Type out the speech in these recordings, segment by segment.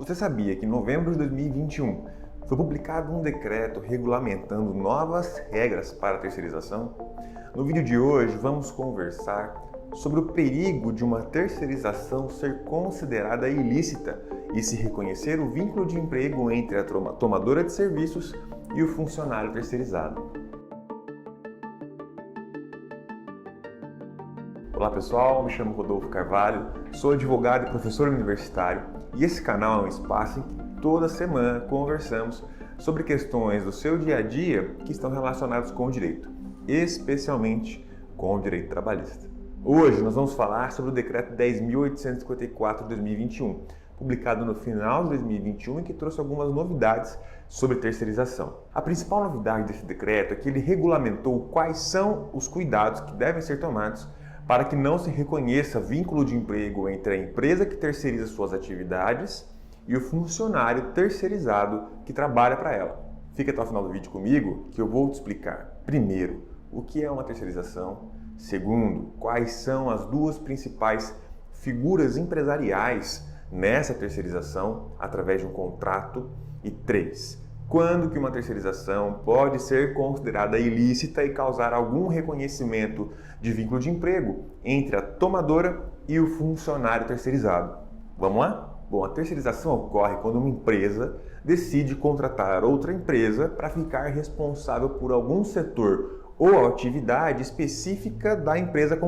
Você sabia que em novembro de 2021 foi publicado um decreto regulamentando novas regras para a terceirização? No vídeo de hoje vamos conversar sobre o perigo de uma terceirização ser considerada ilícita e se reconhecer o vínculo de emprego entre a tomadora de serviços e o funcionário terceirizado. Olá pessoal, me chamo Rodolfo Carvalho, sou advogado e professor universitário e esse canal é um espaço em que toda semana conversamos sobre questões do seu dia a dia que estão relacionadas com o direito, especialmente com o direito trabalhista. Hoje nós vamos falar sobre o Decreto 10.854 de 2021, publicado no final de 2021 e que trouxe algumas novidades sobre terceirização. A principal novidade desse decreto é que ele regulamentou quais são os cuidados que devem ser tomados para que não se reconheça vínculo de emprego entre a empresa que terceiriza suas atividades e o funcionário terceirizado que trabalha para ela. Fica até o final do vídeo comigo que eu vou te explicar, primeiro, o que é uma terceirização, segundo, quais são as duas principais figuras empresariais nessa terceirização através de um contrato e três, quando que uma terceirização pode ser considerada ilícita e causar algum reconhecimento de vínculo de emprego entre a tomadora e o funcionário terceirizado. Vamos lá? Bom, a terceirização ocorre quando uma empresa decide contratar outra empresa para ficar responsável por algum setor ou atividade específica da empresa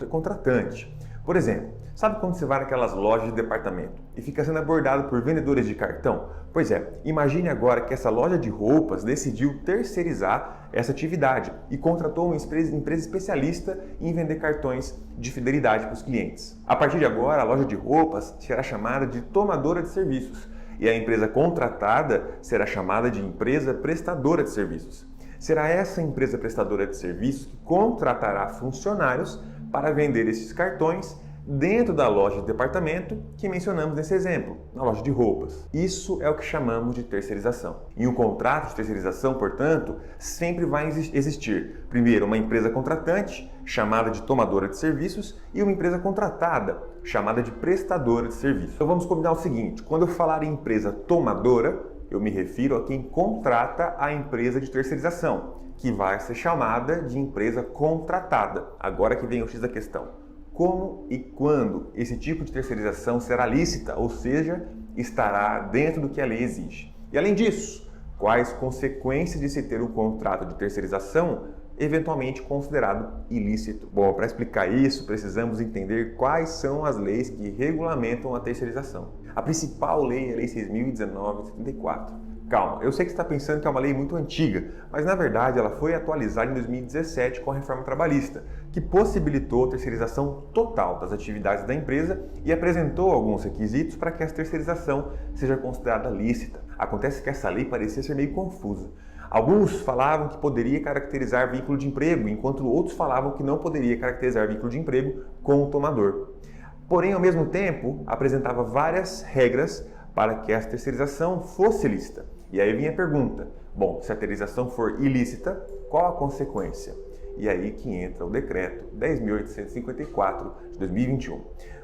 contratante. Por exemplo, sabe quando você vai naquelas lojas de departamento e fica sendo abordado por vendedores de cartão? Pois é, imagine agora que essa loja de roupas decidiu terceirizar essa atividade e contratou uma empresa especialista em vender cartões de fidelidade para os clientes. A partir de agora, a loja de roupas será chamada de tomadora de serviços e a empresa contratada será chamada de empresa prestadora de serviços. Será essa empresa prestadora de serviços que contratará funcionários para vender esses cartões dentro da loja de departamento que mencionamos nesse exemplo, na loja de roupas. Isso é o que chamamos de terceirização. Em um contrato de terceirização, portanto, sempre vai existir, primeiro, uma empresa contratante, chamada de tomadora de serviços, e uma empresa contratada, chamada de prestadora de serviços. Então vamos combinar o seguinte, quando eu falar em empresa tomadora, eu me refiro a quem contrata a empresa de terceirização, que vai ser chamada de empresa contratada. Agora que vem o X da questão. Como e quando esse tipo de terceirização será lícita, ou seja, estará dentro do que a lei exige? E além disso, quais consequências de se ter um contrato de terceirização eventualmente considerado ilícito? Bom, para explicar isso, precisamos entender quais são as leis que regulamentam a terceirização. A principal lei é a Lei 6.019 de 74. Calma, eu sei que você está pensando que é uma lei muito antiga, mas na verdade ela foi atualizada em 2017 com a reforma trabalhista, que possibilitou a terceirização total das atividades da empresa e apresentou alguns requisitos para que essa terceirização seja considerada lícita. Acontece que essa lei parecia ser meio confusa. Alguns falavam que poderia caracterizar vínculo de emprego, enquanto outros falavam que não poderia caracterizar vínculo de emprego com o tomador. Porém, ao mesmo tempo, apresentava várias regras para que essa terceirização fosse lícita. E aí vinha a pergunta, bom, se a terceirização for ilícita, qual a consequência? E aí que entra o decreto 10.854 de 2021.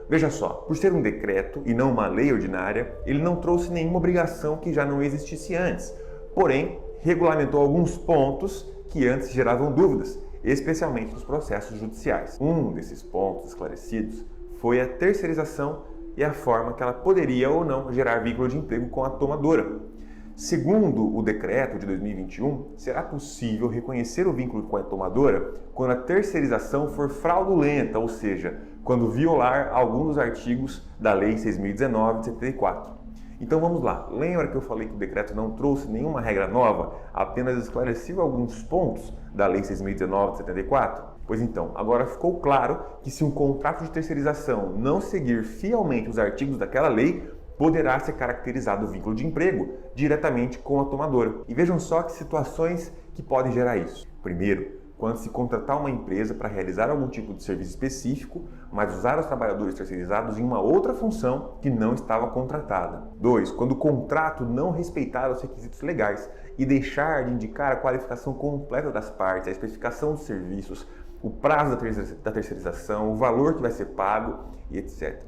Veja só, por ser um decreto e não uma lei ordinária, ele não trouxe nenhuma obrigação que já não existisse antes, porém, regulamentou alguns pontos que antes geravam dúvidas, especialmente nos processos judiciais. Um desses pontos esclarecidos foi a terceirização e a forma que ela poderia ou não gerar vínculo de emprego com a tomadora. Segundo o decreto de 2021, será possível reconhecer o vínculo com a tomadora quando a terceirização for fraudulenta, ou seja, quando violar algum dos artigos da Lei 6.019 de 74. Então vamos lá, lembra que eu falei que o decreto não trouxe nenhuma regra nova, apenas esclareceu alguns pontos da Lei 6.019 de 74? Pois então, agora ficou claro que se um contrato de terceirização não seguir fielmente os artigos daquela lei, poderá ser caracterizado o vínculo de emprego diretamente com a tomadora. E vejam só que situações que podem gerar isso. Primeiro, quando se contratar uma empresa para realizar algum tipo de serviço específico, mas usar os trabalhadores terceirizados em uma outra função que não estava contratada. 2. Quando o contrato não respeitar os requisitos legais e deixar de indicar a qualificação completa das partes, a especificação dos serviços, o prazo da terceirização, o valor que vai ser pago e etc.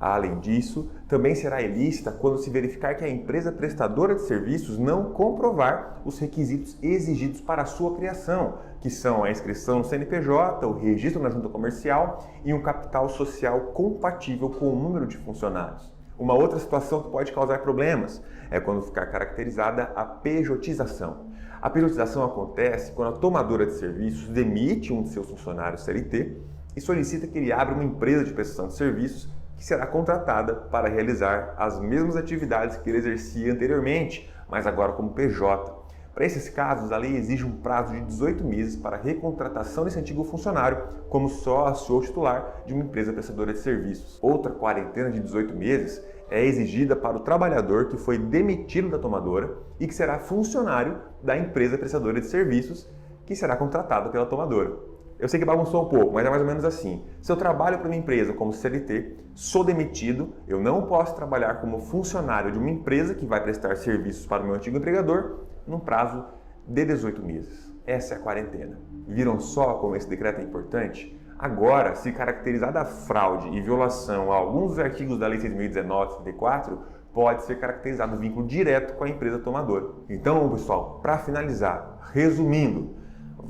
Além disso, também será ilícita quando se verificar que a empresa prestadora de serviços não comprovar os requisitos exigidos para a sua criação, que são a inscrição no CNPJ, o registro na junta comercial e um capital social compatível com o número de funcionários. Uma outra situação que pode causar problemas é quando ficar caracterizada a pejotização. A pejotização acontece quando a tomadora de serviços demite um de seus funcionários CLT e solicita que ele abra uma empresa de prestação de serviços que será contratada para realizar as mesmas atividades que ele exercia anteriormente, mas agora como PJ. Para esses casos, a lei exige um prazo de 18 meses para a recontratação desse antigo funcionário como sócio ou titular de uma empresa prestadora de serviços. Outra quarentena de 18 meses é exigida para o trabalhador que foi demitido da tomadora e que será funcionário da empresa prestadora de serviços que será contratada pela tomadora. Eu sei que bagunçou um pouco, mas é mais ou menos assim. Se eu trabalho para uma empresa como CLT, sou demitido, eu não posso trabalhar como funcionário de uma empresa que vai prestar serviços para o meu antigo empregador num prazo de 18 meses. Essa é a quarentena. Viram só como esse decreto é importante? Agora, se caracterizada a fraude e violação a alguns dos artigos da Lei 6.019/34, pode ser caracterizado vínculo direto com a empresa tomadora. Então, pessoal, para finalizar, resumindo,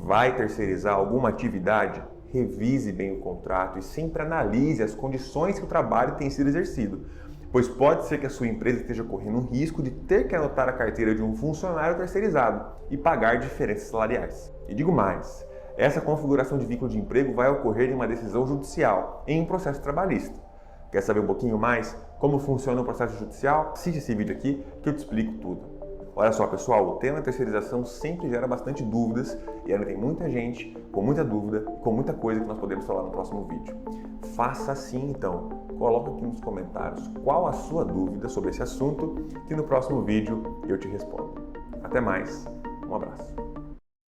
vai terceirizar alguma atividade? Revise bem o contrato e sempre analise as condições que o trabalho tem sido exercido, pois pode ser que a sua empresa esteja correndo um risco de ter que anotar a carteira de um funcionário terceirizado e pagar diferenças salariais. E digo mais, essa configuração de vínculo de emprego vai ocorrer em uma decisão judicial, em um processo trabalhista. Quer saber um pouquinho mais como funciona o processo judicial? Assiste esse vídeo aqui que eu te explico tudo. Olha só, pessoal, o tema terceirização sempre gera bastante dúvidas e ainda tem muita gente com muita dúvida, com muita coisa que nós podemos falar no próximo vídeo. Faça assim, então. Coloca aqui nos comentários qual a sua dúvida sobre esse assunto que no próximo vídeo eu te respondo. Até mais, um abraço.